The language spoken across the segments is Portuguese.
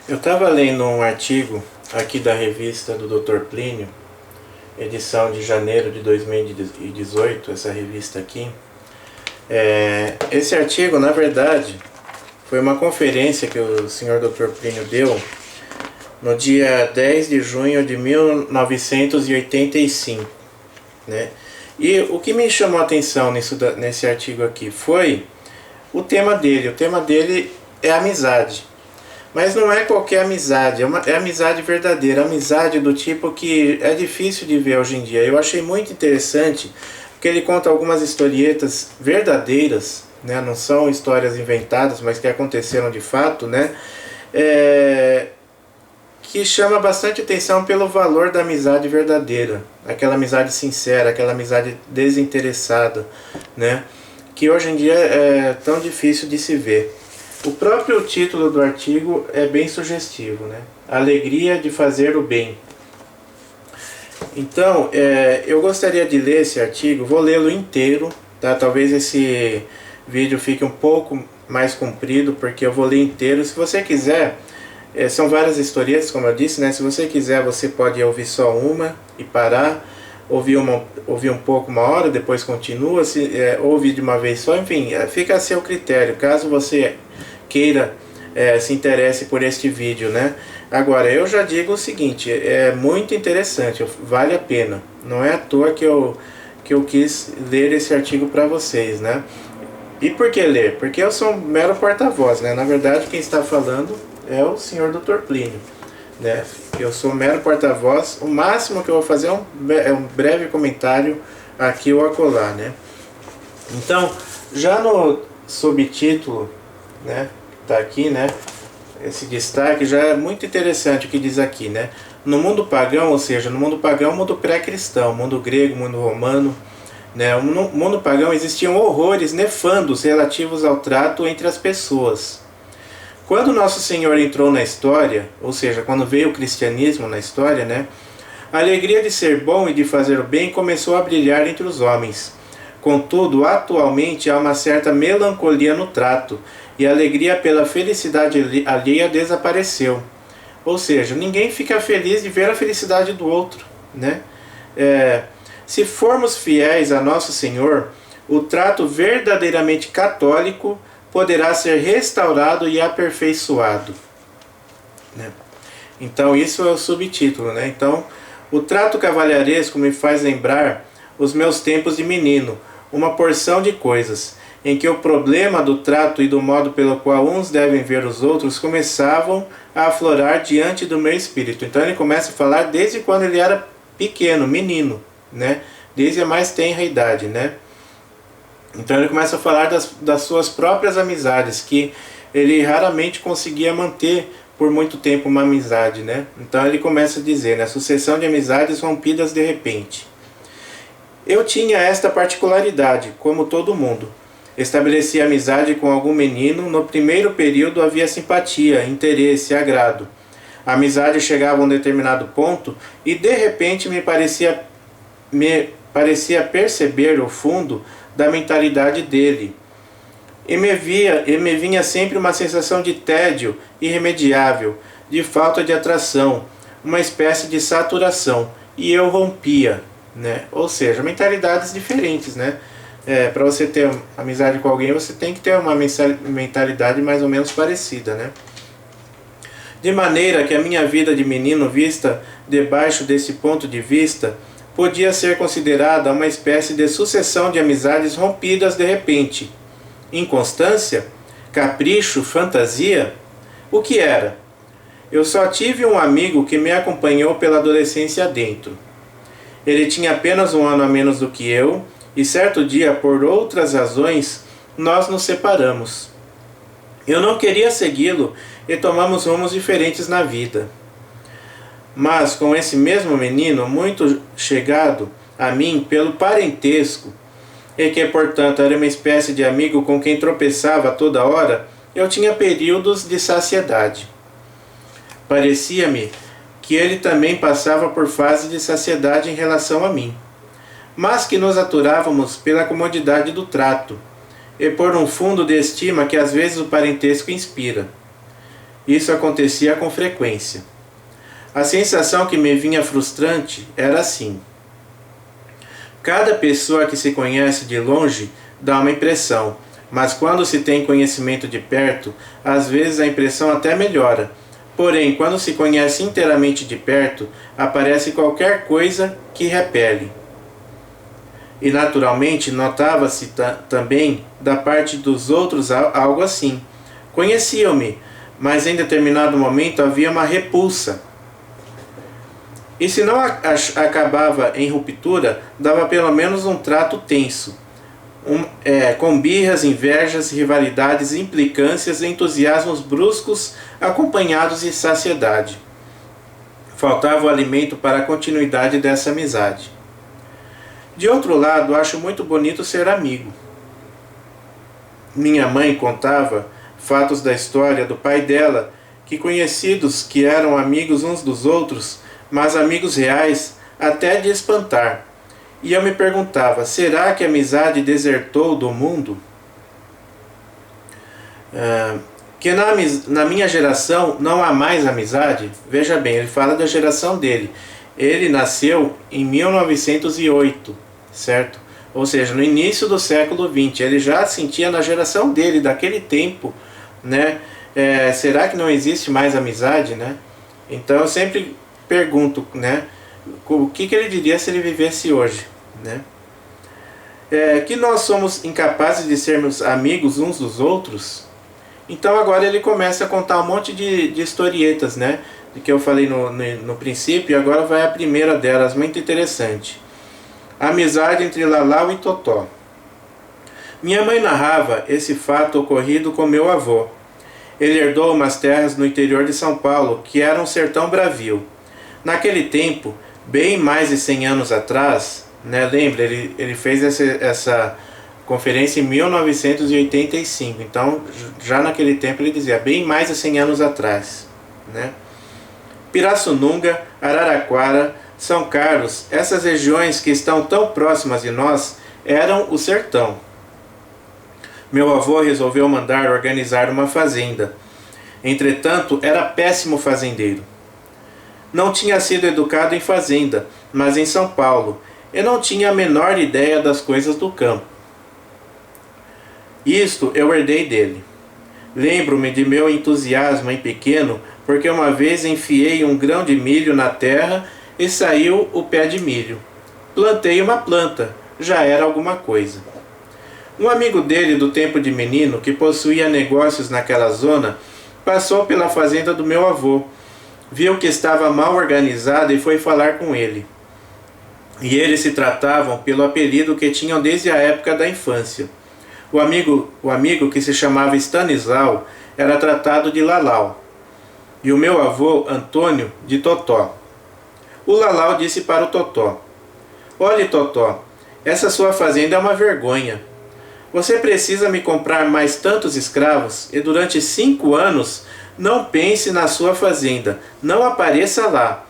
Eu estava lendo um artigo aqui da revista do Dr. Plínio, edição de janeiro de 2018, essa revista aqui. Esse artigo, na verdade, foi uma conferência que o senhor Dr. Plínio deu no dia 10 de junho de 1985, né? E o que me chamou a atenção nesse artigo aqui foi o tema dele. O tema dele é amizade. Mas não é qualquer amizade, é amizade verdadeira, amizade do tipo que é difícil de ver hoje em dia. Eu achei muito interessante, porque ele conta algumas historietas verdadeiras, né? Não são histórias inventadas, mas que aconteceram de fato, né? Que chama bastante atenção pelo valor da amizade verdadeira, aquela amizade sincera, aquela amizade desinteressada, né? Que hoje em dia é tão difícil de se ver. O próprio título do artigo é bem sugestivo, né? Alegria de fazer o bem. Então, eu gostaria de ler esse artigo, vou lê-lo inteiro, tá? Talvez esse vídeo fique um pouco mais comprido, porque eu vou ler inteiro. Se você quiser, são várias historietas, como eu disse, né? Se você quiser, você pode ouvir só uma e parar, ouvir um pouco, uma hora, depois continua, ouvir de uma vez só, enfim, fica a seu critério, caso você queira, se interesse por este vídeo, né? Agora, eu já digo o seguinte, é muito interessante, vale a pena. Não é à toa que eu quis ler esse artigo para vocês, né? E por que ler? Porque eu sou um mero porta-voz, né? Na verdade, quem está falando é o senhor Dr. Plínio, né? Eu sou um mero porta-voz, o máximo que eu vou fazer é um breve comentário aqui ou acolá, né? Então, já no subtítulo, né, tá aqui, né, esse destaque já é muito interessante o que diz aqui, né? No mundo pagão, ou seja, no mundo pagão, mundo pré-cristão, mundo grego, mundo romano, né, no mundo pagão existiam horrores nefandos relativos ao trato entre as pessoas. Quando Nosso Senhor entrou na história, ou seja, quando veio o cristianismo na história, né, a alegria de ser bom e de fazer o bem começou a brilhar entre os homens. Contudo, atualmente há uma certa melancolia no trato, e a alegria pela felicidade alheia desapareceu. Ou seja, ninguém fica feliz de ver a felicidade do outro, né? Se formos fiéis a Nosso Senhor, o trato verdadeiramente católico poderá ser restaurado e aperfeiçoado, né? Então isso é o subtítulo, né? Então, o trato cavalheiresco me faz lembrar os meus tempos de menino, uma porção de coisas, em que o problema do trato e do modo pelo qual uns devem ver os outros começavam a aflorar diante do meu espírito. Então ele começa a falar desde quando ele era pequeno, menino, né? Desde a mais tenra idade, né? Então ele começa a falar das suas próprias amizades, que ele raramente conseguia manter por muito tempo uma amizade, né? Então ele começa a dizer, né? Sucessão de amizades rompidas de repente. Eu tinha esta particularidade, como todo mundo. Estabeleci amizade com algum menino, no primeiro período havia simpatia, interesse, agrado. A amizade chegava a um determinado ponto e de repente me parecia perceber o fundo da mentalidade dele. E me vinha sempre uma sensação de tédio irremediável, de falta de atração, uma espécie de saturação, e eu rompia, né? Ou seja, mentalidades diferentes, né? Para você ter amizade com alguém, você tem que ter uma mentalidade mais ou menos parecida, né? De maneira que a minha vida de menino, vista debaixo desse ponto de vista, podia ser considerada uma espécie de sucessão de amizades rompidas de repente. Inconstância? Capricho? Fantasia? O que era? Eu só tive um amigo que me acompanhou pela adolescência adentro. Ele tinha apenas um ano a menos do que eu, e certo dia, por outras razões, nós nos separamos. Eu não queria segui-lo e tomamos rumos diferentes na vida. Mas com esse mesmo menino, muito chegado a mim pelo parentesco, e que portanto era uma espécie de amigo com quem tropeçava toda hora, eu tinha períodos de saciedade. Parecia-me que ele também passava por fases de saciedade em relação a mim, mas que nos aturávamos pela comodidade do trato, e por um fundo de estima que às vezes o parentesco inspira. Isso acontecia com frequência. A sensação que me vinha frustrante era assim: cada pessoa que se conhece de longe dá uma impressão, mas quando se tem conhecimento de perto, às vezes a impressão até melhora. Porém, quando se conhece inteiramente de perto, aparece qualquer coisa que repele. E naturalmente notava-se também da parte dos outros algo assim. Conheciam-me, mas em determinado momento havia uma repulsa. E se não acabava em ruptura, dava pelo menos um trato tenso, com birras, invejas, rivalidades, implicâncias, entusiasmos bruscos, acompanhados de saciedade. Faltava o alimento para a continuidade dessa amizade. De outro lado, acho muito bonito ser amigo. Minha mãe contava fatos da história do pai dela, que conhecidos que eram amigos uns dos outros, mas amigos reais, até de espantar. E eu me perguntava, será que a amizade desertou do mundo? Que na minha geração não há mais amizade? Veja bem, ele fala da geração dele. Ele nasceu em 1908, certo? Ou seja, no início do século XX. Ele já sentia na geração dele, daquele tempo, né? Será que não existe mais amizade, né? Então eu sempre pergunto, né? O que ele diria se ele vivesse hoje, né? Que nós somos incapazes de sermos amigos uns dos outros. Então agora ele começa a contar um monte de historietas, né? De que eu falei no princípio, e agora vai a primeira delas, muito interessante. A amizade entre Lalau e Totó. Minha mãe narrava esse fato ocorrido com meu avô. Ele herdou umas terras no interior de São Paulo, que era um sertão bravio. Naquele tempo, bem mais de 100 anos atrás, né, lembra, ele fez essa conferência em 1985, então já naquele tempo ele dizia, bem mais de 100 anos atrás, né? Pirassununga, Araraquara, São Carlos, essas regiões que estão tão próximas de nós, eram o sertão. Meu avô resolveu mandar organizar uma fazenda. Entretanto, era péssimo fazendeiro. Não tinha sido educado em fazenda, mas em São Paulo, e não tinha a menor ideia das coisas do campo. Isto eu herdei dele. Lembro-me de meu entusiasmo em pequeno, porque uma vez enfiei um grão de milho na terra e saiu o pé de milho. Plantei uma planta, já era alguma coisa. Um amigo dele do tempo de menino, que possuía negócios naquela zona, passou pela fazenda do meu avô, viu que estava mal organizada e foi falar com ele. E eles se tratavam pelo apelido que tinham desde a época da infância. O amigo que se chamava Stanislau era tratado de Lalau, e o meu avô, Antônio, de Totó. O Lalau disse para o Totó: "Olhe, Totó, essa sua fazenda é uma vergonha. Você precisa me comprar mais tantos escravos e durante 5 anos não pense na sua fazenda, não apareça lá.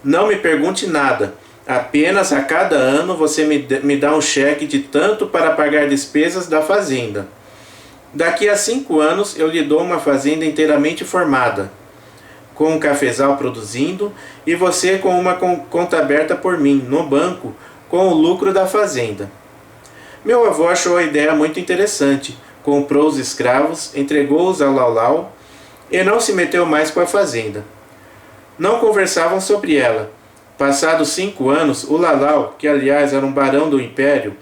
Não me pergunte nada, apenas a cada ano você me dá um cheque de tanto para pagar despesas da fazenda. Daqui a 5 anos eu lhe dou uma fazenda inteiramente formada, com um cafezal produzindo e você com uma conta aberta por mim, no banco, com o lucro da fazenda." Meu avô achou a ideia muito interessante, comprou os escravos, entregou-os ao Lalau e não se meteu mais com a fazenda. Não conversavam sobre ela. Passados 5 anos, o Lalau, que aliás era um barão do império,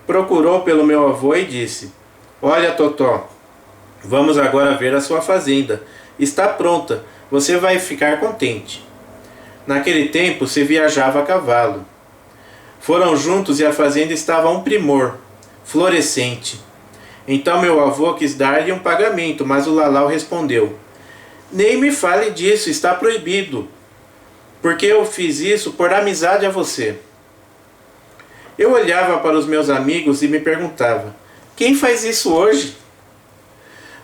procurou pelo meu avô e disse: "Olha, Totó, vamos agora ver a sua fazenda. Está pronta, você vai ficar contente." Naquele tempo se viajava a cavalo. Foram juntos e a fazenda estava um primor, florescente. Então meu avô quis dar-lhe um pagamento, mas o Lalau respondeu: "Nem me fale disso, está proibido, porque eu fiz isso por amizade a você." Eu olhava para os meus amigos e me perguntava: quem faz isso hoje?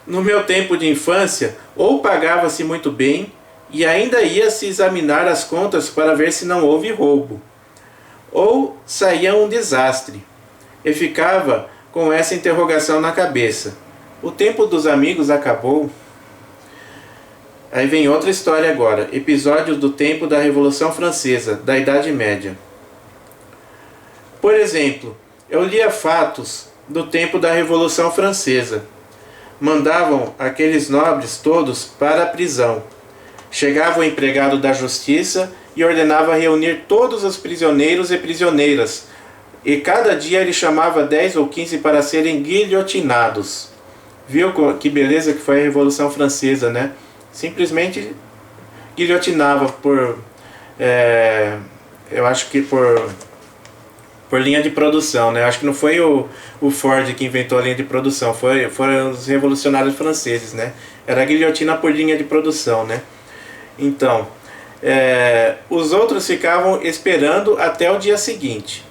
No meu tempo de infância, ou pagava-se muito bem e ainda ia-se examinar as contas para ver se não houve roubo, ou saía um desastre, e ficava com essa interrogação na cabeça: o tempo dos amigos acabou? Aí vem outra história agora. Episódios do tempo da Revolução Francesa, da Idade Média. Por exemplo, eu lia fatos do tempo da Revolução Francesa. Mandavam aqueles nobres todos para a prisão. Chegava o empregado da justiça e ordenava reunir todos os prisioneiros e prisioneiras. E cada dia ele chamava 10 ou 15 para serem guilhotinados. Viu que beleza que foi a Revolução Francesa, né? Simplesmente guilhotinava por... eu acho que por linha de produção, né? Acho que não foi o Ford que inventou a linha de produção, foram os revolucionários franceses, né? Era a guilhotina por linha de produção, né? Então, os outros ficavam esperando até o dia seguinte.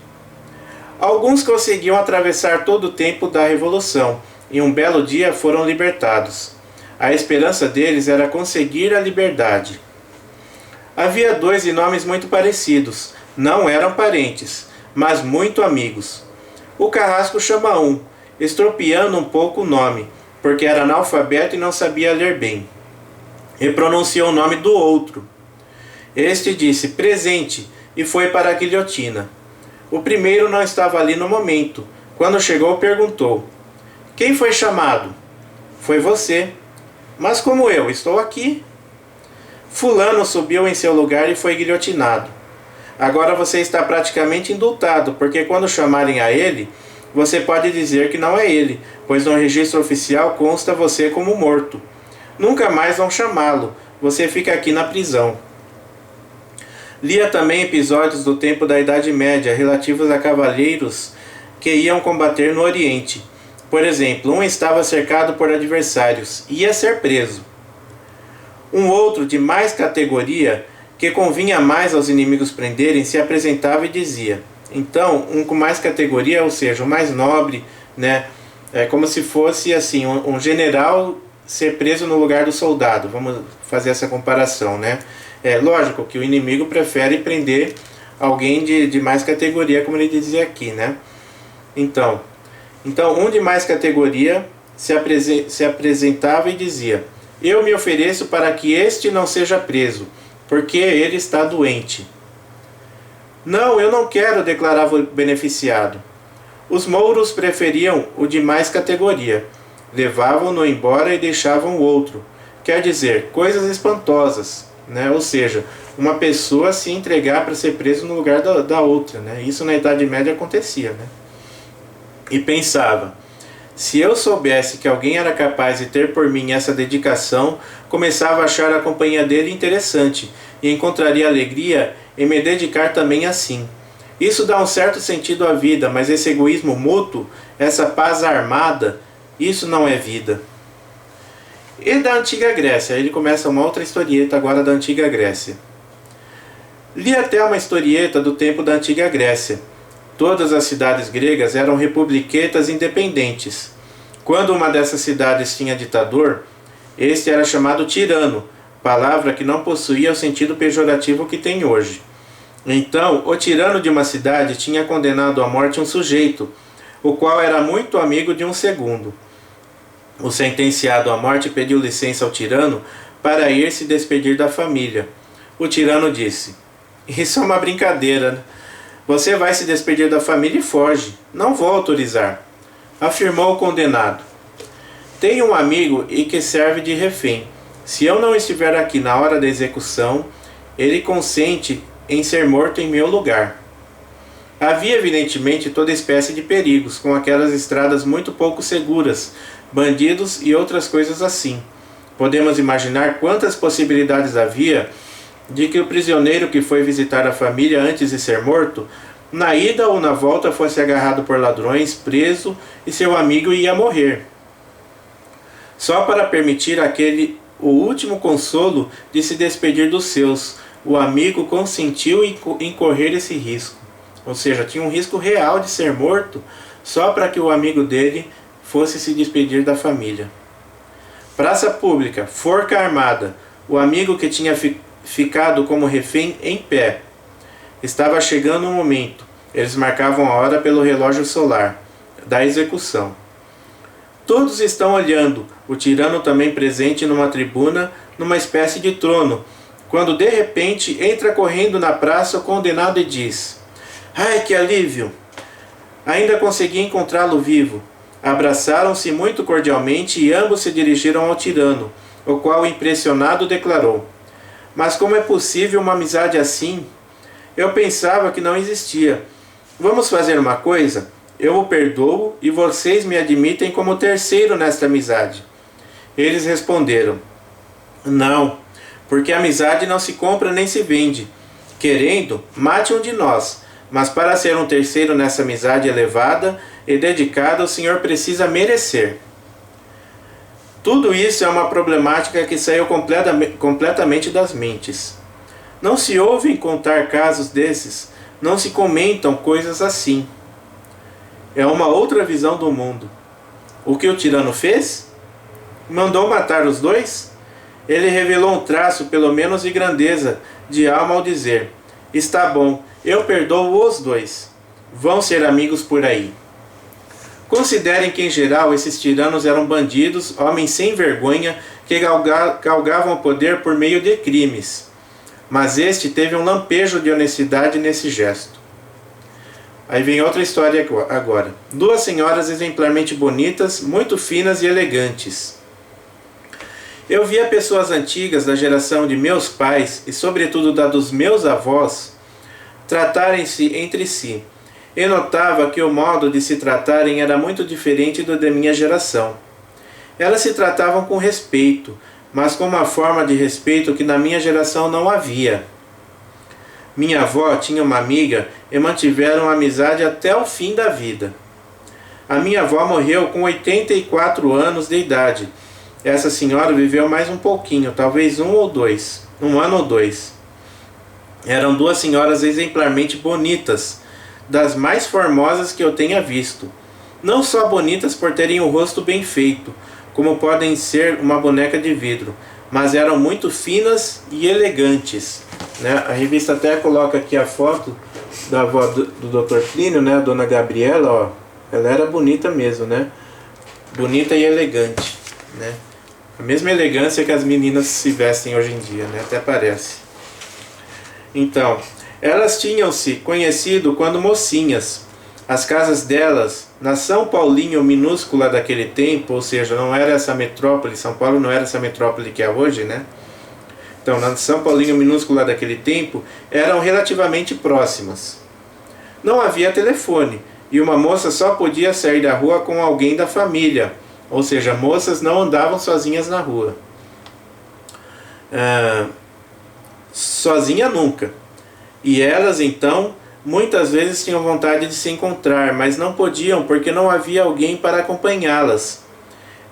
Alguns conseguiam atravessar todo o tempo da revolução e um belo dia foram libertados. A esperança deles era conseguir a liberdade. Havia 2 de nomes muito parecidos, não eram parentes, mas muito amigos. O carrasco chama um, estropiando um pouco o nome, porque era analfabeto e não sabia ler bem. E pronunciou o nome do outro. Este disse, presente, e foi para a guilhotina. O primeiro não estava ali no momento. Quando chegou, perguntou, quem foi chamado? Foi você. Mas como eu estou aqui? Fulano subiu em seu lugar e foi guilhotinado. Agora você está praticamente indultado, porque quando chamarem a ele, você pode dizer que não é ele, pois no registro oficial consta você como morto. Nunca mais vão chamá-lo, você fica aqui na prisão. Lia também episódios do tempo da Idade Média relativos a cavaleiros que iam combater no Oriente. Por exemplo, um estava cercado por adversários e ia ser preso. Um outro de mais categoria, que convinha mais aos inimigos prenderem, se apresentava e dizia. Então, um com mais categoria, ou seja, o mais nobre, né? É como se fosse assim, um general ser preso no lugar do soldado. Vamos fazer essa comparação, né? É lógico que o inimigo prefere prender alguém de mais categoria, como ele dizia aqui, né? Então um de mais categoria se apresentava e dizia, eu me ofereço para que este não seja preso, porque ele está doente. Não, eu não quero, declarava o beneficiado. Os mouros preferiam o de mais categoria. Levavam-no embora e deixavam o outro. Quer dizer, coisas espantosas, né? Ou seja, uma pessoa se entregar para ser preso no lugar da outra, né? Isso na Idade Média acontecia, né? E pensava, se eu soubesse que alguém era capaz de ter por mim essa dedicação, começava a achar a companhia dele interessante e encontraria alegria em me dedicar também assim. Isso dá um certo sentido à vida, mas esse egoísmo mútuo, essa paz armada, isso não é vida. E da Antiga Grécia, ele começa uma outra historieta agora da Antiga Grécia. Li até uma historieta do tempo da Antiga Grécia. Todas as cidades gregas eram republiquetas independentes. Quando uma dessas cidades tinha ditador, este era chamado tirano, palavra que não possuía o sentido pejorativo que tem hoje. Então, o tirano de uma cidade tinha condenado à morte um sujeito, o qual era muito amigo de um segundo. O sentenciado à morte pediu licença ao tirano para ir se despedir da família. O tirano disse, isso é uma brincadeira, né? Você vai se despedir da família e foge. Não vou autorizar. Afirmou o condenado. Tenho um amigo e que serve de refém. Se eu não estiver aqui na hora da execução, ele consente em ser morto em meu lugar. Havia evidentemente toda espécie de perigos, com aquelas estradas muito pouco seguras, bandidos e outras coisas assim. Podemos imaginar quantas possibilidades havia de que o prisioneiro que foi visitar a família antes de ser morto, na ida ou na volta fosse agarrado por ladrões, preso e seu amigo ia morrer. Só para permitir àquele o último consolo de se despedir dos seus, o amigo consentiu em correr esse risco. Ou seja, tinha um risco real de ser morto só para que o amigo dele fosse se despedir da família. Praça pública, forca armada, o amigo que tinha ficado como refém em pé. Estava chegando o momento. Eles marcavam a hora pelo relógio solar da execução. Todos estão olhando, o tirano também presente numa tribuna numa espécie de trono, quando de repente entra correndo na praça o condenado e diz: "Ai, que alívio! Ainda consegui encontrá-lo vivo." Abraçaram-se muito cordialmente e ambos se dirigiram ao tirano, o qual, impressionado, declarou: "Mas como é possível uma amizade assim? Eu pensava que não existia. Vamos fazer uma coisa? Eu o perdoo e vocês me admitem como terceiro nesta amizade." Eles responderam: "Não, porque a amizade não se compra nem se vende. Querendo, mate um de nós, mas para ser um terceiro nessa amizade elevada e dedicada, o senhor precisa merecer." Tudo isso é uma problemática que saiu completamente das mentes. Não se ouvem contar casos desses, não se comentam coisas assim. É uma outra visão do mundo. O que o tirano fez? Mandou matar os dois? Ele revelou um traço, pelo menos de grandeza, de alma ao dizer: "Está bom, eu perdoo os dois. Vão ser amigos por aí." Considerem que, em geral, esses tiranos eram bandidos, homens sem vergonha, que galgavam o poder por meio de crimes. Mas este teve um lampejo de honestidade nesse gesto. Aí vem outra história agora. Duas senhoras exemplarmente bonitas, muito finas e elegantes. Eu via pessoas antigas da geração de meus pais, e sobretudo da dos meus avós, tratarem-se entre si. E notava que o modo de se tratarem era muito diferente do da minha geração. Elas se tratavam com respeito, mas com uma forma de respeito que na minha geração não havia. Minha avó tinha uma amiga e mantiveram uma amizade até o fim da vida. A minha avó morreu com 84 anos de idade. Essa senhora viveu mais um pouquinho, talvez um ano ou dois. Eram duas senhoras exemplarmente bonitas, das mais formosas que eu tenha visto. Não só bonitas por terem o rosto bem feito, como podem ser uma boneca de vidro, mas eram muito finas e elegantes, né? A revista até coloca aqui a foto da avó do Dr. Plínio, né? A dona Gabriela, ó. Ela era bonita mesmo, né? Bonita e elegante, né? A mesma elegância que as meninas se vestem hoje em dia, né? Até parece. Então, elas tinham-se conhecido quando mocinhas. As casas delas, na São Paulinho minúscula daquele tempo, ou seja, não era essa metrópole, São Paulo não era essa metrópole que é hoje, né? Então, na São Paulinho minúscula daquele tempo, eram relativamente próximas. Não havia telefone, e uma moça só podia sair da rua com alguém da família, ou seja, moças não andavam sozinhas na rua. Sozinha nunca. E elas, então, muitas vezes tinham vontade de se encontrar, mas não podiam porque não havia alguém para acompanhá-las.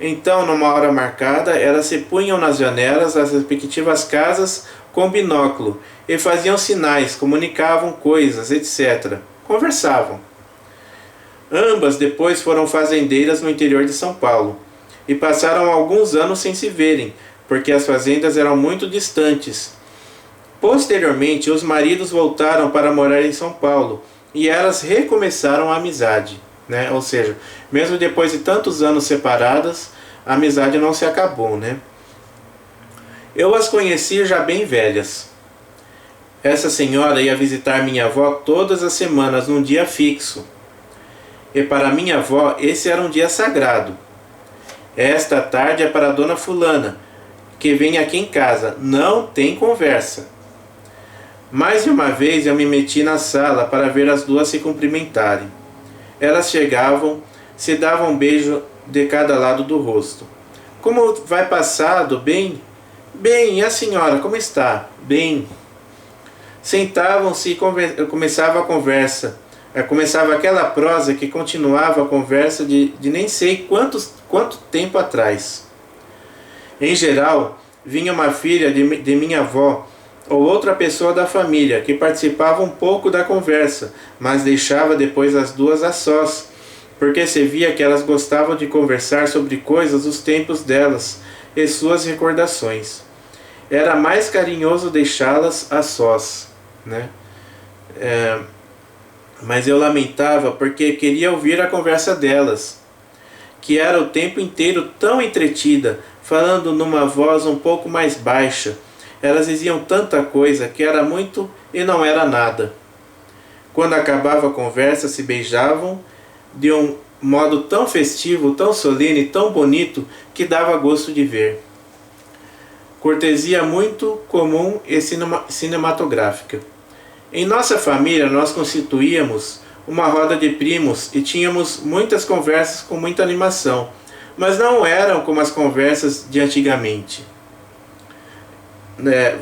Então, numa hora marcada, elas se punham nas janelas das respectivas casas com binóculo e faziam sinais, comunicavam coisas, etc. Conversavam. Ambas depois foram fazendeiras no interior de São Paulo e passaram alguns anos sem se verem, porque as fazendas eram muito distantes. Posteriormente, os maridos voltaram para morar em São Paulo e elas recomeçaram a amizade, né? Ou seja, mesmo depois de tantos anos separadas, a amizade não se acabou, né? Eu as conheci já bem velhas. Essa senhora ia visitar minha avó todas as semanas num dia fixo. E para minha avó esse era um dia sagrado. Esta tarde é para a dona fulana, que vem aqui em casa, não tem conversa. Mais de uma vez eu me meti na sala para ver as duas se cumprimentarem. Elas chegavam, se davam um beijo de cada lado do rosto. Como vai passado? Bem? Bem, e a senhora, como está? Bem. Sentavam-se e começava a conversa. Começava aquela prosa que continuava a conversa de nem sei quanto tempo atrás. Em geral, vinha uma filha de minha avó ou outra pessoa da família que participava um pouco da conversa, mas deixava depois as duas a sós, porque se via que elas gostavam de conversar sobre coisas dos tempos delas e suas recordações. Era mais carinhoso deixá-las a sós, né? Mas eu lamentava porque queria ouvir a conversa delas, que era o tempo inteiro tão entretida, falando numa voz um pouco mais baixa. Elas diziam tanta coisa que era muito e não era nada. Quando acabava a conversa, se beijavam de um modo tão festivo, tão solene, tão bonito, que dava gosto de ver. Cortesia muito comum e cinematográfica. Em nossa família, nós constituíamos uma roda de primos e tínhamos muitas conversas com muita animação, mas não eram como as conversas de antigamente.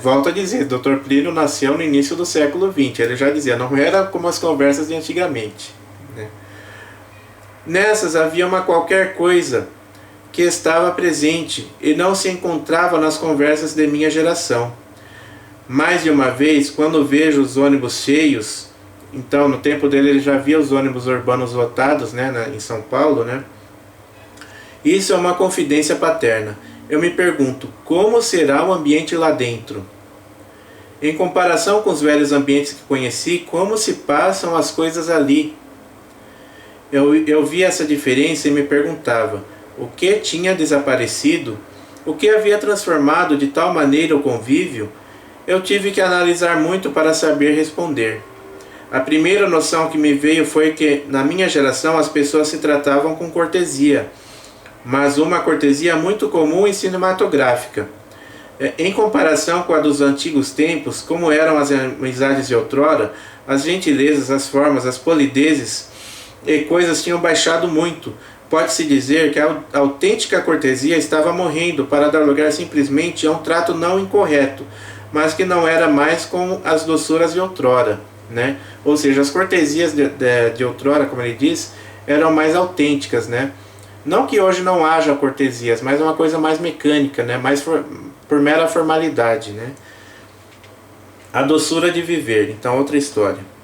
Volto a dizer, Dr. Plínio nasceu no início do século XX, ele já dizia, não era como as conversas de antigamente. Nessas havia uma qualquer coisa que estava presente e não se encontrava nas conversas de minha geração. Mais de uma vez, quando vejo os ônibus cheios, então no tempo dele ele já via os ônibus urbanos lotados, em São Paulo, Isso é uma confidência paterna. Eu me pergunto, como será o ambiente lá dentro? Em comparação com os velhos ambientes que conheci, como se passam as coisas ali? Eu via essa diferença e me perguntava, o que tinha desaparecido? O que havia transformado de tal maneira o convívio? Eu tive que analisar muito para saber responder. A primeira noção que me veio foi que, na minha geração, as pessoas se tratavam com cortesia, mas uma cortesia muito comum e cinematográfica. Em comparação com a dos antigos tempos, como eram as amizades de outrora, as gentilezas, as formas, as polidezes e coisas tinham baixado muito. Pode-se dizer que a autêntica cortesia estava morrendo para dar lugar simplesmente a um trato não incorreto, mas que não era mais como as doçuras de outrora. Ou seja, as cortesias de outrora, como ele diz, eram mais autênticas. Não que hoje não haja cortesias, mas é uma coisa mais mecânica, mais por mera formalidade. A doçura de viver, então outra história.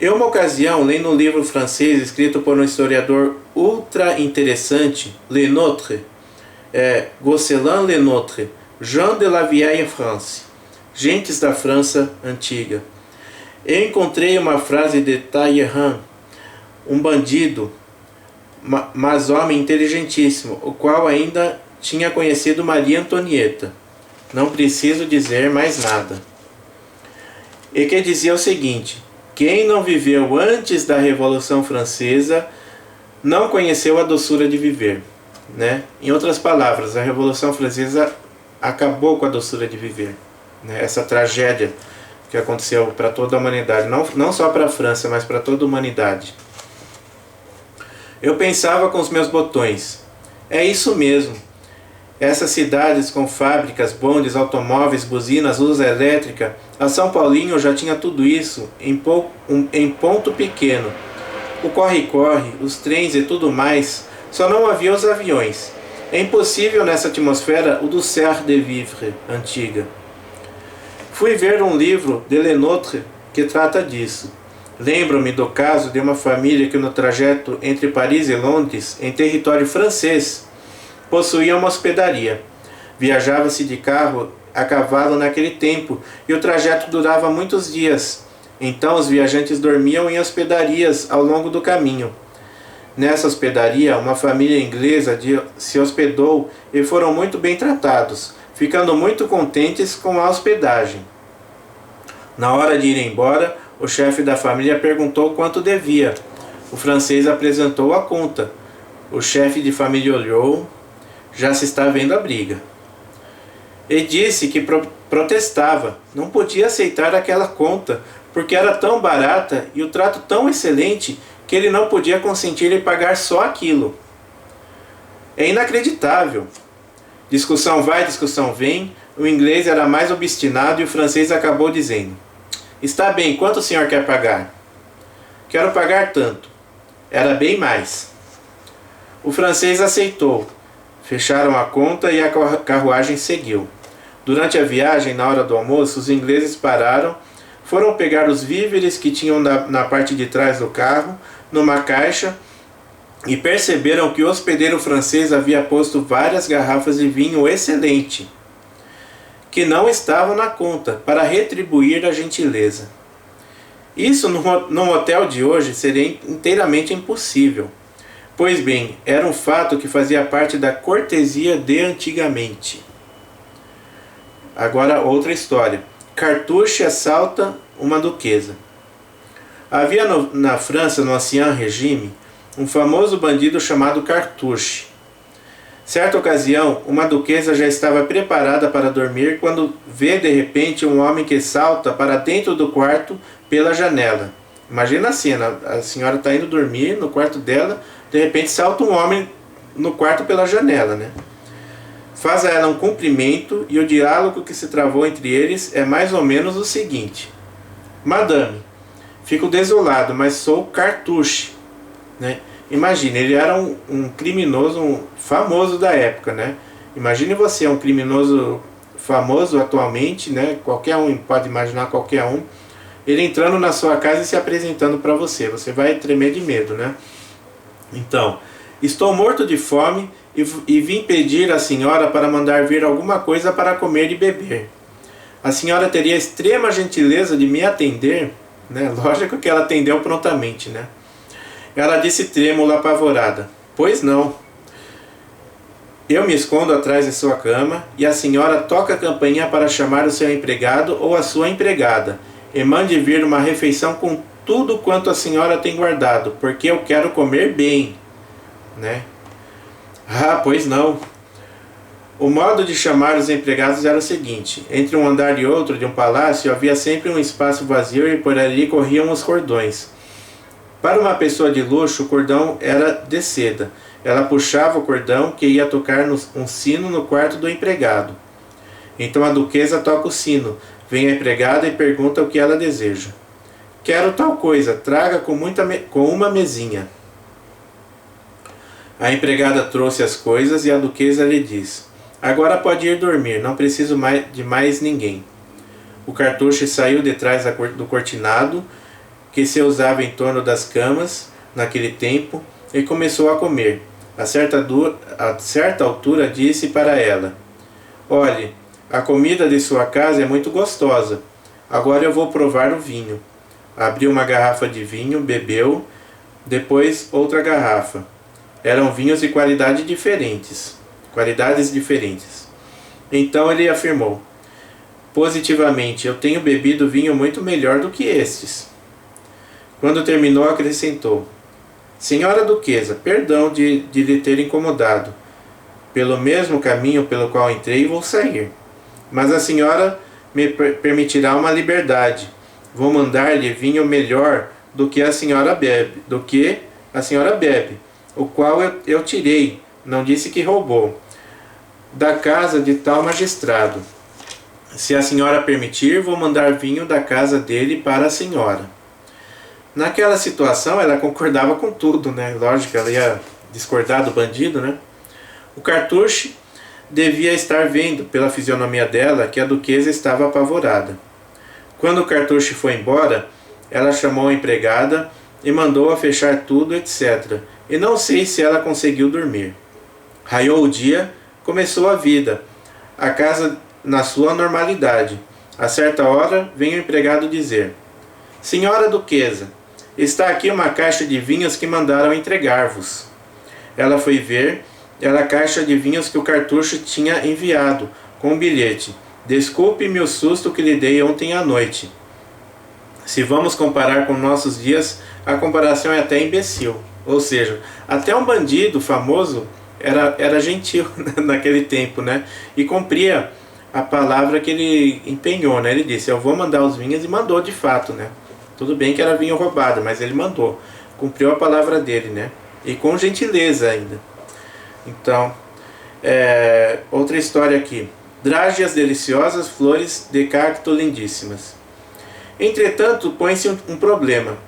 Em uma ocasião, lendo um livro francês escrito por um historiador ultra interessante, Le Nôtre, Gosselin Le Nôtre, Jean de la Vieille France, Gentes da França Antiga. Eu encontrei uma frase de Talleyrand, um bandido, mas homem inteligentíssimo, o qual ainda tinha conhecido Maria Antonieta. Não preciso dizer mais nada. E que dizia o seguinte: quem não viveu antes da Revolução Francesa não conheceu a doçura de viver. Em outras palavras, a Revolução Francesa acabou com a doçura de viver. Essa tragédia que aconteceu para toda a humanidade, não só para a França, mas para toda a humanidade. Eu pensava com os meus botões, é isso mesmo. Essas cidades com fábricas, bondes, automóveis, buzinas, luz elétrica, a São Paulinho já tinha tudo isso em ponto pequeno. O corre-corre, os trens e tudo mais, só não havia os aviões. É impossível nessa atmosfera o douceur de vivre antiga. Fui ver um livro de Le Nôtre que trata disso. Lembro-me do caso de uma família que no trajeto entre Paris e Londres, em território francês, possuía uma hospedaria. Viajava-se de carro a cavalo naquele tempo e o trajeto durava muitos dias. Então os viajantes dormiam em hospedarias ao longo do caminho. Nessa hospedaria, uma família inglesa se hospedou e foram muito bem tratados, ficando muito contentes com a hospedagem. Na hora de ir embora, o chefe da família perguntou quanto devia. O francês apresentou a conta. O chefe de família olhou, já se está vendo a briga. E disse que protestava, não podia aceitar aquela conta, porque era tão barata e o trato tão excelente que ele não podia consentir em pagar só aquilo. É inacreditável. Discussão vai, discussão vem, o inglês era mais obstinado e o francês acabou dizendo: está bem, quanto o senhor quer pagar? Quero pagar tanto. Era bem mais. O francês aceitou. Fecharam a conta e a carruagem seguiu. Durante a viagem, na hora do almoço, os ingleses pararam, foram pegar os víveres que tinham na parte de trás do carro, numa caixa, e perceberam que o hospedeiro francês havia posto várias garrafas de vinho excelente, que não estavam na conta, para retribuir a gentileza. Isso num hotel de hoje seria inteiramente impossível. Pois bem, era um fato que fazia parte da cortesia de antigamente. Agora outra história. Cartouche assalta uma duquesa. Havia na França, no Ancien Regime, um famoso bandido chamado Cartouche. Certa ocasião, uma duquesa já estava preparada para dormir quando vê de repente um homem que salta para dentro do quarto pela janela. Imagina a cena, a senhora está indo dormir no quarto dela, de repente salta um homem no quarto pela janela, né? Faz a ela um cumprimento e o diálogo que se travou entre eles é mais ou menos o seguinte: Madame, fico desolado, mas sou Cartouche, né? Imagine, ele era um criminoso famoso da época, né? Imagine você, um criminoso famoso atualmente, né? Qualquer um pode imaginar, qualquer um, ele entrando na sua casa e se apresentando para você. Você vai tremer de medo, né? Então, estou morto de fome e vim pedir à senhora para mandar vir alguma coisa para comer e beber. A senhora teria a extrema gentileza de me atender, né? Lógico que ela atendeu prontamente, né? Ela disse trêmula, apavorada: Pois não. Eu me escondo atrás de sua cama e a senhora toca a campainha para chamar o seu empregado ou a sua empregada e mande vir uma refeição com tudo quanto a senhora tem guardado, porque eu quero comer bem, né? Ah, pois não. O modo de chamar os empregados era o seguinte: entre um andar e outro de um palácio havia sempre um espaço vazio e por ali corriam os cordões. Para uma pessoa de luxo, o cordão era de seda. Ela puxava o cordão que ia tocar um sino no quarto do empregado. Então a duquesa toca o sino. Vem a empregada e pergunta o que ela deseja. Quero tal coisa, traga com uma mesinha. A empregada trouxe as coisas e a duquesa lhe diz: Agora pode ir dormir, não preciso de mais ninguém. O Cartouche saiu de trás do cortinado que se usava em torno das camas naquele tempo e começou a comer. A certa altura disse para ela: Olhe, a comida de sua casa é muito gostosa. Agora eu vou provar o vinho. Abriu uma garrafa de vinho, bebeu, depois outra garrafa. Eram vinhos de qualidades diferentes. Então ele afirmou: Positivamente, eu tenho bebido vinho muito melhor do que estes. Quando terminou, acrescentou: Senhora Duquesa, perdão de lhe ter incomodado. Pelo mesmo caminho pelo qual entrei, vou sair. Mas a senhora me permitirá uma liberdade. Vou mandar-lhe vinho melhor do que a senhora bebe, o qual eu tirei, não disse que roubou, da casa de tal magistrado. Se a senhora permitir, vou mandar vinho da casa dele para a senhora. Naquela situação, ela concordava com tudo, né? Lógico, ela ia discordar do bandido, né? O Cartouche devia estar vendo, pela fisionomia dela, que a duquesa estava apavorada. Quando o Cartouche foi embora, ela chamou a empregada e mandou-a fechar tudo, etc. E não sei se ela conseguiu dormir. Raiou o dia, começou a vida, a casa na sua normalidade. A certa hora, vem o empregado dizer: Senhora Duquesa, está aqui uma caixa de vinhos que mandaram entregar-vos. Ela foi ver, era a caixa de vinhos que o Cartouche tinha enviado, com um bilhete: Desculpe-me o susto que lhe dei ontem à noite. Se vamos comparar com nossos dias, a comparação é até imbecil. Ou seja, até um bandido famoso era gentil naquele tempo, né? E cumpria a palavra que ele empenhou, né? Ele disse: eu vou mandar os vinhos, e mandou de fato, né? Tudo bem que era vinho roubado, mas ele mandou. Cumpriu a palavra dele, né? E com gentileza ainda. Então, outra história aqui. Drágeas deliciosas, flores de cacto lindíssimas. Entretanto, põe-se um problema.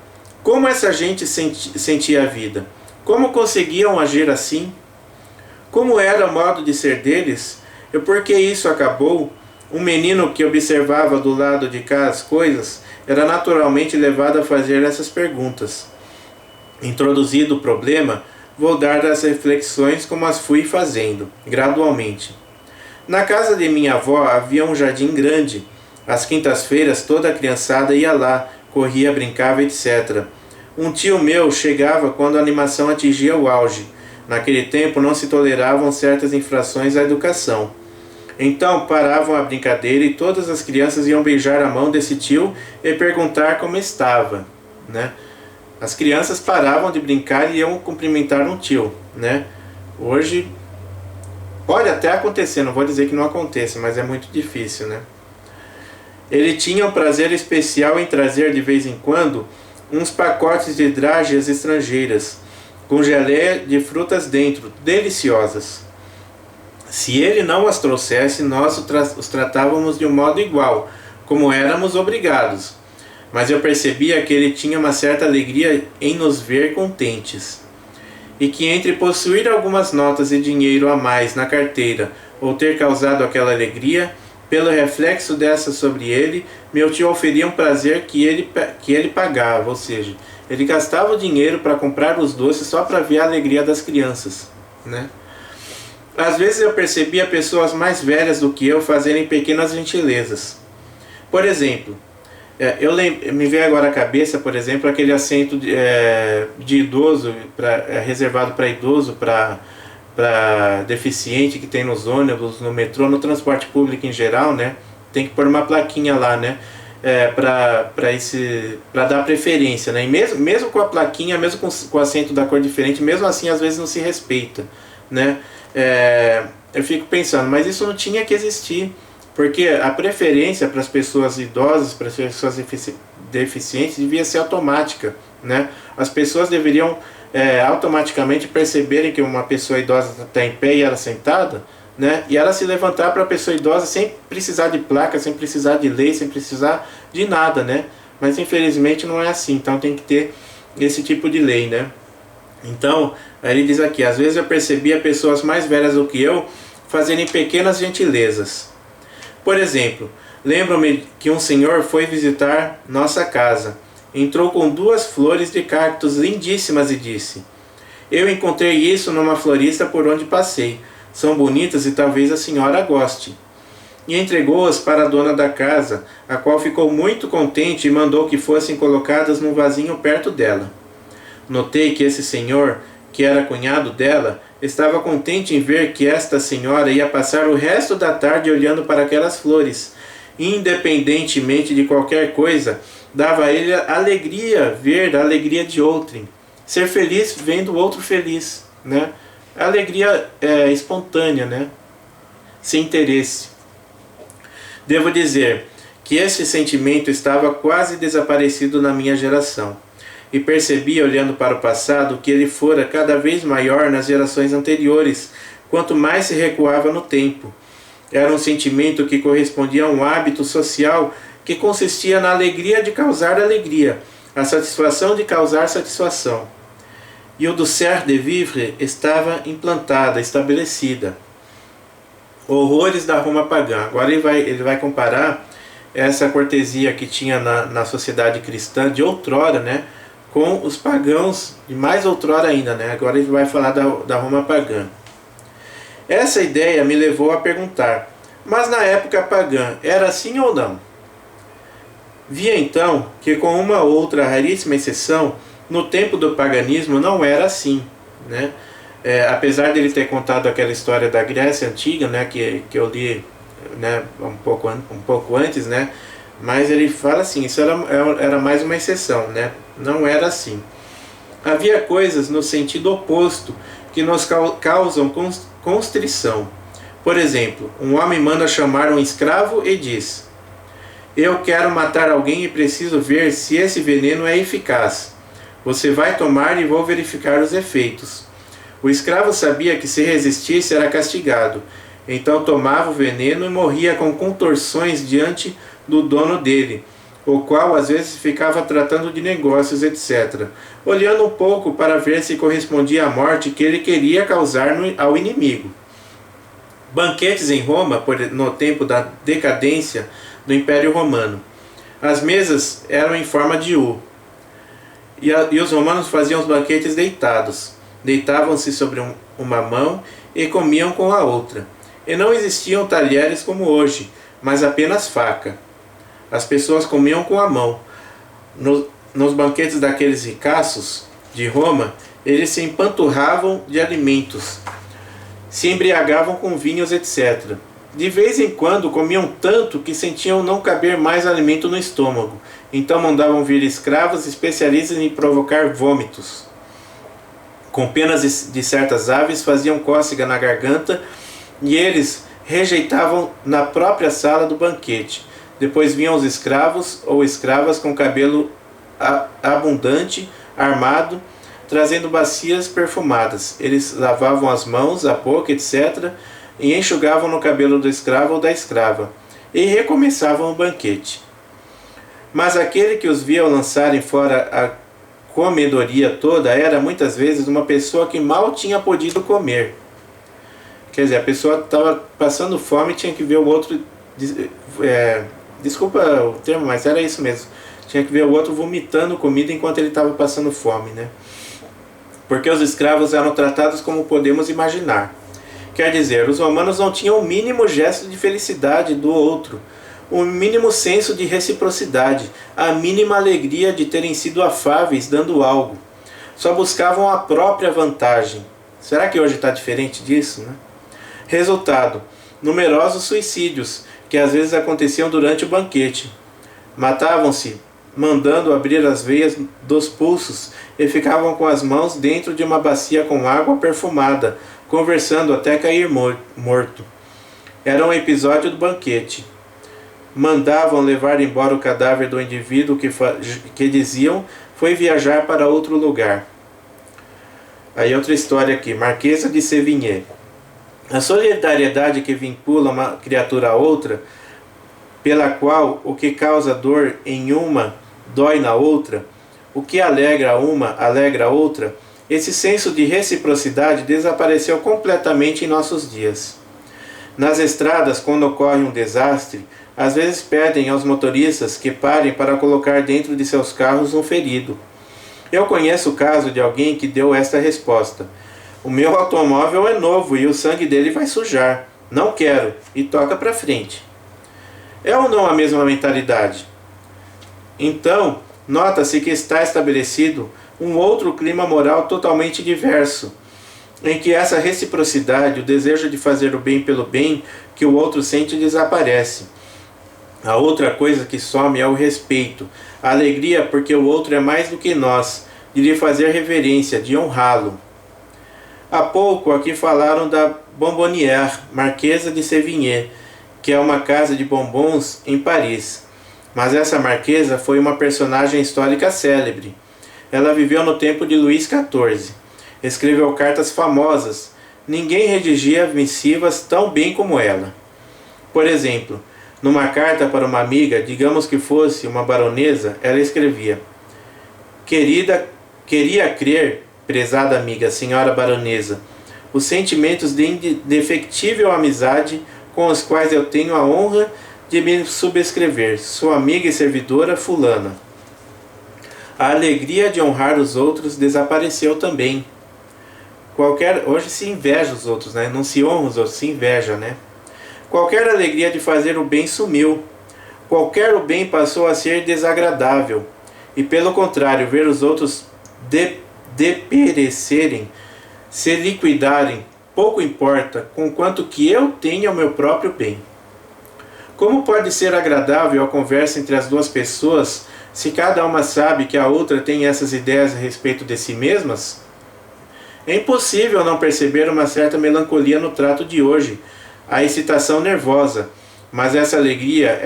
Como essa gente sentia a vida? Como conseguiam agir assim? Como era o modo de ser deles? E por que isso acabou? Um menino que observava do lado de cá as coisas era naturalmente levado a fazer essas perguntas. Introduzido o problema, vou dar as reflexões como as fui fazendo, gradualmente. Na casa de minha avó havia um jardim grande. Às quintas-feiras toda a criançada ia lá, corria, brincava, etc. Um tio meu chegava quando a animação atingia o auge. Naquele tempo não se toleravam certas infrações à educação. Então paravam a brincadeira e todas as crianças iam beijar a mão desse tio e perguntar como estava, né? As crianças paravam de brincar e iam cumprimentar um tio, né? Hoje pode até acontecer, não vou dizer que não aconteça, mas é muito difícil, né? Ele tinha um prazer especial em trazer de vez em quando uns pacotes de drágeas estrangeiras, com geleia de frutas dentro, deliciosas. Se ele não as trouxesse, nós os tratávamos de um modo igual, como éramos obrigados. Mas eu percebia que ele tinha uma certa alegria em nos ver contentes. E que entre possuir algumas notas de dinheiro a mais na carteira ou ter causado aquela alegria, pelo reflexo dessa sobre ele, meu tio oferia um prazer que ele pagava, ou seja, ele gastava o dinheiro para comprar os doces só para ver a alegria das crianças, né? Às vezes eu percebia pessoas mais velhas do que eu fazerem pequenas gentilezas. Por exemplo, me veio agora à cabeça, por exemplo, aquele assento de idoso, reservado para idoso, para deficiente que tem nos ônibus, no metrô, no transporte público em geral, né? Tem que pôr uma plaquinha lá, né? Para dar preferência, né? E mesmo com a plaquinha, mesmo com o assento da cor diferente, mesmo assim às vezes não se respeita, né? Eu fico pensando, mas isso não tinha que existir, porque a preferência para as pessoas idosas, para as pessoas deficientes, devia ser automática, né? As pessoas deveriam automaticamente perceberem que uma pessoa idosa está em pé e ela sentada, né? E ela se levantar para a pessoa idosa sem precisar de placa, sem precisar de lei, sem precisar de nada, né? Mas infelizmente não é assim, então tem que ter esse tipo de lei, né? Então, aí ele diz aqui, às vezes eu percebia pessoas mais velhas do que eu fazerem pequenas gentilezas. Por exemplo, lembro-me que um senhor foi visitar nossa casa. Entrou com 2 flores de cactos lindíssimas e disse: "Eu encontrei isso numa florista por onde passei. São bonitas e talvez a senhora goste." E entregou-as para a dona da casa, a qual ficou muito contente e mandou que fossem colocadas num vasinho perto dela. Notei que esse senhor, que era cunhado dela, estava contente em ver que esta senhora ia passar o resto da tarde olhando para aquelas flores. Independentemente de qualquer coisa, dava a ele alegria ver a alegria de outrem. Ser feliz vendo o outro feliz, né? Alegria espontânea, né? Sem interesse. Devo dizer que esse sentimento estava quase desaparecido na minha geração. E percebi, olhando para o passado, que ele fora cada vez maior nas gerações anteriores, quanto mais se recuava no tempo. Era um sentimento que correspondia a um hábito social que consistia na alegria de causar alegria, a satisfação de causar satisfação. E o do ser de vivre estava implantada, estabelecida. Horrores da Roma pagã. Agora ele vai comparar essa cortesia que tinha na sociedade cristã de outrora, né, com os pagãos de mais outrora ainda, né? Agora ele vai falar da Roma pagã. Essa ideia me levou a perguntar, mas na época pagã era assim ou não? Via então que, com uma outra raríssima exceção, no tempo do paganismo não era assim, né? Apesar dele ter contado aquela história da Grécia Antiga, né, que eu li, né, um pouco antes, né? Mas ele fala assim, isso era mais uma exceção, né? Não era assim. Havia coisas no sentido oposto que nos causam constrição. Por exemplo, um homem manda chamar um escravo e diz: "Eu quero matar alguém e preciso ver se esse veneno é eficaz. Você vai tomar e vou verificar os efeitos." O escravo sabia que se resistisse era castigado. Então tomava o veneno e morria com contorções diante do dono dele, o qual às vezes ficava tratando de negócios, etc., olhando um pouco para ver se correspondia à morte que ele queria causar ao inimigo. Banquetes em Roma, no tempo da decadência do Império Romano. As mesas eram em forma de U, e os romanos faziam os banquetes deitados. Deitavam-se sobre uma mão e comiam com a outra. E não existiam talheres como hoje, mas apenas faca. As pessoas comiam com a mão. nos banquetes daqueles ricaços de Roma, eles se empanturravam de alimentos, se embriagavam com vinhos, etc. De vez em quando comiam tanto que sentiam não caber mais alimento no estômago, então mandavam vir escravos especialistas em provocar vômitos. Com penas de certas aves faziam cócega na garganta e eles rejeitavam na própria sala do banquete. Depois vinham os escravos ou escravas com cabelo abundante, armado, trazendo bacias perfumadas. Eles lavavam as mãos, a boca, etc., e enxugavam no cabelo do escravo ou da escrava, e recomeçavam o banquete. Mas aquele que os via lançarem fora a comedoria toda era muitas vezes uma pessoa que mal tinha podido comer. Quer dizer, a pessoa estava passando fome e tinha que ver o outro... desculpa o termo, mas era isso mesmo. Tinha que ver o outro vomitando comida enquanto ele estava passando fome, né? Porque os escravos eram tratados como podemos imaginar. Quer dizer, os romanos não tinham o mínimo gesto de felicidade do outro, o mínimo senso de reciprocidade, a mínima alegria de terem sido afáveis dando algo. Só buscavam a própria vantagem. Será que hoje está diferente disso, né? Resultado: numerosos suicídios, que às vezes aconteciam durante o banquete. Matavam-se mandando abrir as veias dos pulsos e ficavam com as mãos dentro de uma bacia com água perfumada, conversando até cair morto. Era um episódio do banquete. Mandavam levar embora o cadáver do indivíduo que diziam foi viajar para outro lugar. Aí outra história aqui, Marquesa de Sévigné. A solidariedade que vincula uma criatura a outra, pela qual o que causa dor em uma dói na outra, o que alegra uma alegra a outra, esse senso de reciprocidade desapareceu completamente em nossos dias. Nas estradas, quando ocorre um desastre, às vezes pedem aos motoristas que parem para colocar dentro de seus carros um ferido. Eu conheço o caso de alguém que deu esta resposta: o meu automóvel é novo e o sangue dele vai sujar. Não quero, e toca para frente. É ou não a mesma mentalidade? Então, nota-se que está estabelecido um outro clima moral totalmente diverso, em que essa reciprocidade, o desejo de fazer o bem pelo bem que o outro sente, desaparece. A outra coisa que some é o respeito, a alegria porque o outro é mais do que nós, de lhe fazer reverência, de honrá-lo. Há pouco aqui falaram da Bonbonnière, Marquesa de Sévigné, que é uma casa de bombons em Paris. Mas essa marquesa foi uma personagem histórica célebre. Ela viveu no tempo de Luís XIV. Escreveu cartas famosas. Ninguém redigia missivas tão bem como ela. Por exemplo, numa carta para uma amiga, digamos que fosse uma baronesa, ela escrevia: queria crer, prezada amiga, senhora baronesa, os sentimentos de indefectível amizade com os quais eu tenho a honra de me subscrever, sua amiga e servidora fulana. A alegria de honrar os outros desapareceu também. Hoje se inveja os outros, né? Não se honra os outros, se inveja, né? Qualquer alegria de fazer o bem sumiu. Qualquer o bem passou a ser desagradável. E pelo contrário, ver os outros deperecerem, se liquidarem, pouco importa, conquanto que eu tenha o meu próprio bem. Como pode ser agradável a conversa entre as duas pessoas se cada uma sabe que a outra tem essas ideias a respeito de si mesmas? É impossível não perceber uma certa melancolia no trato de hoje, a excitação nervosa, mas essa alegria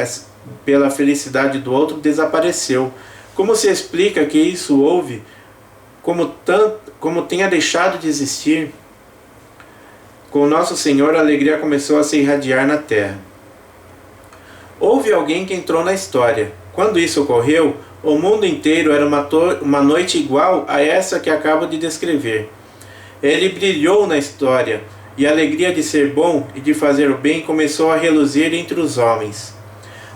pela felicidade do outro desapareceu. Como se explica que isso houve, como tenha deixado de existir? Com Nosso Senhor, a alegria começou a se irradiar na terra. Houve alguém que entrou na história. Quando isso ocorreu, o mundo inteiro era uma noite igual a essa que acabo de descrever. Ele brilhou na história, e a alegria de ser bom e de fazer o bem começou a reluzir entre os homens.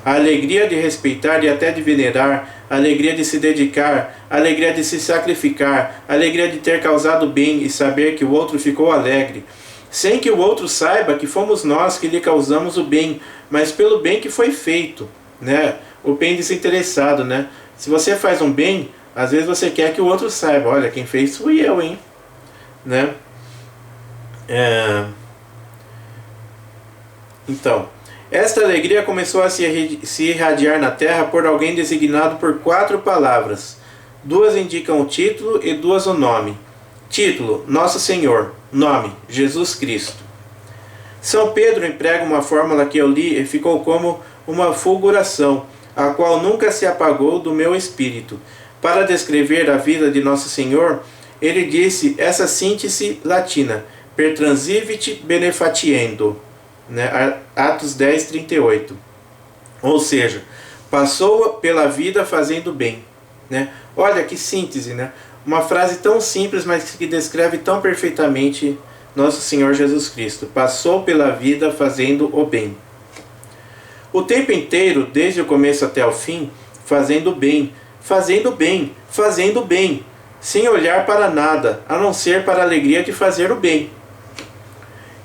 A alegria de respeitar e até de venerar, a alegria de se dedicar, a alegria de se sacrificar, a alegria de ter causado bem e saber que o outro ficou alegre, sem que o outro saiba que fomos nós que lhe causamos o bem, mas pelo bem que foi feito, né? O bem desinteressado, né? Se você faz um bem, Às vezes você quer que o outro saiba, olha, quem fez fui eu, hein? Né? Então, esta alegria começou a se irradiar na terra por alguém designado por 4 palavras. 2 indicam o título e 2 o nome. Título: Nosso Senhor. Nome: Jesus Cristo. São Pedro emprega uma fórmula que eu li e ficou como uma fulguração, a qual nunca se apagou do meu espírito. Para descrever a vida de Nosso Senhor, ele disse essa síntese latina: per transivit benefatiendo, né? Atos 10, 38. Ou seja, passou pela vida fazendo bem, né? Olha que síntese, né? Uma frase tão simples, mas que descreve tão perfeitamente Nosso Senhor Jesus Cristo. Passou pela vida fazendo o bem. O tempo inteiro, desde o começo até o fim, fazendo bem, fazendo bem, fazendo bem, sem olhar para nada, a não ser para a alegria de fazer o bem.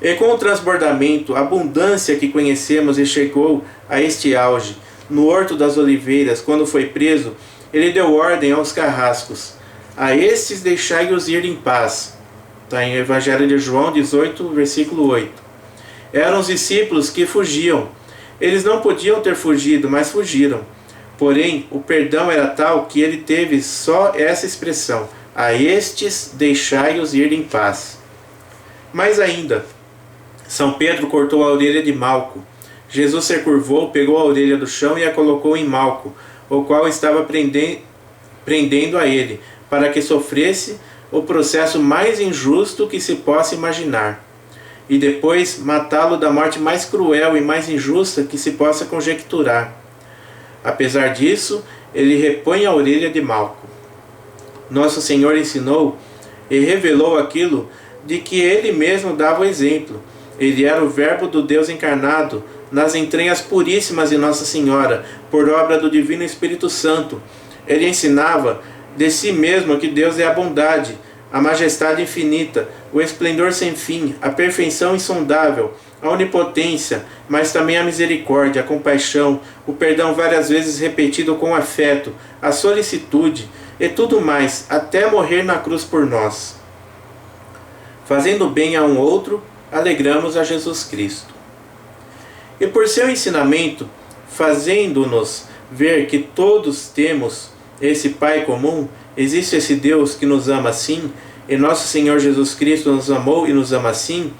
E com o transbordamento, a abundância que conhecemos e chegou a este auge, no Horto das Oliveiras, quando foi preso, ele deu ordem aos carrascos: a estes deixai-os ir em paz. Está em Evangelho de João 18, versículo 8. Eram os discípulos que fugiam. Eles não podiam ter fugido, mas fugiram. Porém, o perdão era tal que ele teve só essa expressão: a estes deixai-os ir em paz. Mais ainda, São Pedro cortou a orelha de Malco. Jesus se curvou, pegou a orelha do chão e a colocou em Malco, o qual estava prendendo a ele, para que sofresse o processo mais injusto que se possa imaginar, e depois matá-lo da morte mais cruel e mais injusta que se possa conjecturar. Apesar disso, ele repõe a orelha de Malco. Nosso Senhor ensinou e revelou aquilo de que ele mesmo dava o exemplo. Ele era o Verbo do Deus encarnado nas entranhas puríssimas de Nossa Senhora, por obra do Divino Espírito Santo. Ele ensinava de si mesmo que Deus é a bondade, a majestade infinita, o esplendor sem fim, a perfeição insondável, a onipotência, mas também a misericórdia, a compaixão, o perdão várias vezes repetido com afeto, a solicitude e tudo mais, até morrer na cruz por nós. Fazendo bem a um outro, alegramos a Jesus Cristo. E por seu ensinamento, fazendo-nos ver que todos temos esse Pai comum, existe esse Deus que nos ama assim, e nosso Senhor Jesus Cristo nos amou e nos ama assim,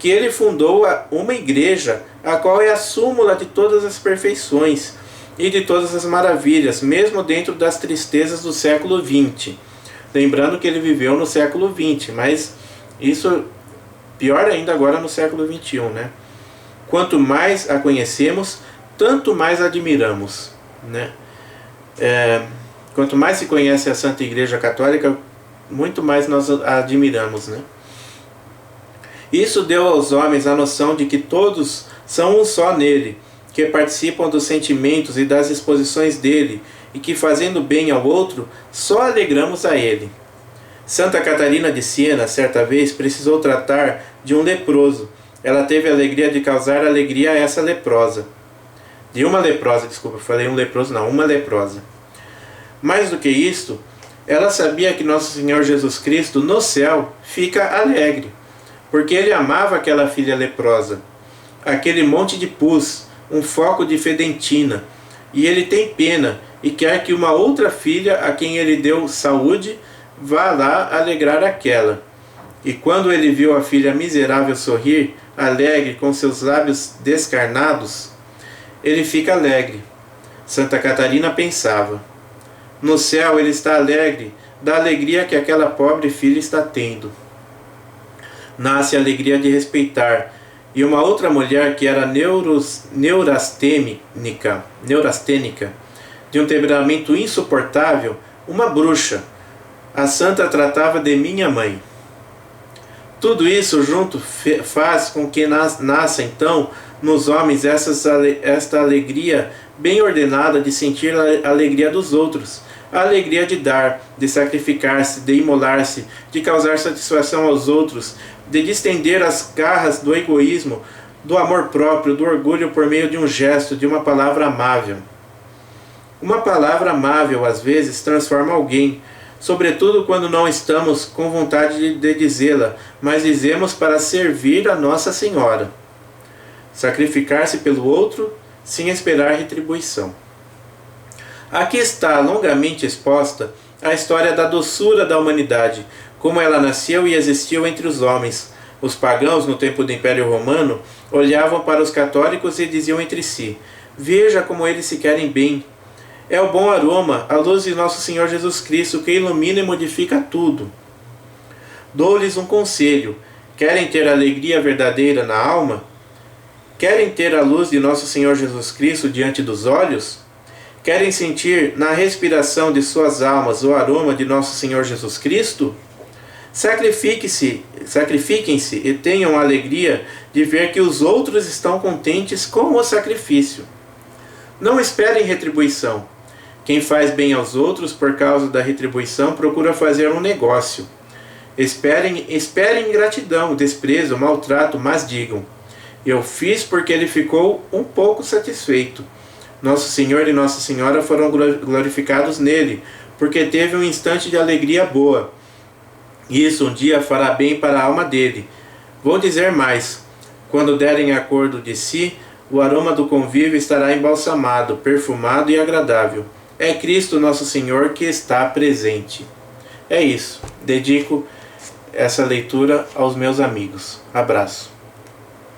que ele fundou uma igreja, a qual é a súmula de todas as perfeições e de todas as maravilhas, mesmo dentro das tristezas do século XX. Lembrando que ele viveu no século XX, mas isso pior ainda agora no século XXI, né? Quanto mais a conhecemos, tanto mais a admiramos, né? Quanto mais se conhece a Santa Igreja Católica, muito mais nós a admiramos, né? Isso deu aos homens a noção de que todos são um só nele, que participam dos sentimentos e das exposições dele, e que fazendo bem ao outro, só alegramos a ele. Santa Catarina de Siena, certa vez, precisou tratar de um leproso. Ela teve a alegria de causar alegria a essa leprosa. Uma leprosa. Mais do que isto, ela sabia que Nosso Senhor Jesus Cristo, no céu, fica alegre, porque ele amava aquela filha leprosa, aquele monte de pus, um foco de fedentina, e ele tem pena e quer que uma outra filha, a quem ele deu saúde, vá lá alegrar aquela. E quando ele viu a filha miserável sorrir, alegre, com seus lábios descarnados, ele fica alegre. Santa Catarina pensava: no céu ele está alegre da alegria que aquela pobre filha está tendo. Nasce a alegria de respeitar. E uma outra mulher que era neurastênica, de um temperamento insuportável, uma bruxa, a santa tratava de minha mãe. Tudo isso junto faz com que nasça então nos homens esta alegria bem ordenada de sentir a alegria dos outros, a alegria de dar, de sacrificar-se, de imolar-se, de causar satisfação aos outros, de distender as garras do egoísmo, do amor próprio, do orgulho por meio de um gesto, de uma palavra amável. Uma palavra amável às vezes transforma alguém, sobretudo quando não estamos com vontade de dizê-la, mas dizemos para servir a Nossa Senhora. Sacrificar-se pelo outro sem esperar retribuição. Aqui está longamente exposta a história da doçura da humanidade, como ela nasceu e existiu entre os homens. Os pagãos, no tempo do Império Romano, olhavam para os católicos e diziam entre si: veja como eles se querem bem. É o bom aroma, a luz de nosso Senhor Jesus Cristo, que ilumina e modifica tudo. Dou-lhes um conselho: querem ter alegria verdadeira na alma? Querem ter a luz de nosso Senhor Jesus Cristo diante dos olhos? Querem sentir na respiração de suas almas o aroma de nosso Senhor Jesus Cristo? Sacrifiquem-se e tenham a alegria de ver que os outros estão contentes com o sacrifício. Não esperem retribuição. Quem faz bem aos outros por causa da retribuição procura fazer um negócio. Esperem ingratidão, desprezo, maltrato, mas digam: eu fiz porque ele ficou um pouco satisfeito. Nosso Senhor e Nossa Senhora foram glorificados nele, porque teve um instante de alegria boa. Isso um dia fará bem para a alma dele. Vou dizer mais: quando derem acordo de si, o aroma do convívio estará embalsamado, perfumado e agradável. É Cristo Nosso Senhor que está presente. É isso. Dedico essa leitura aos meus amigos. Abraço.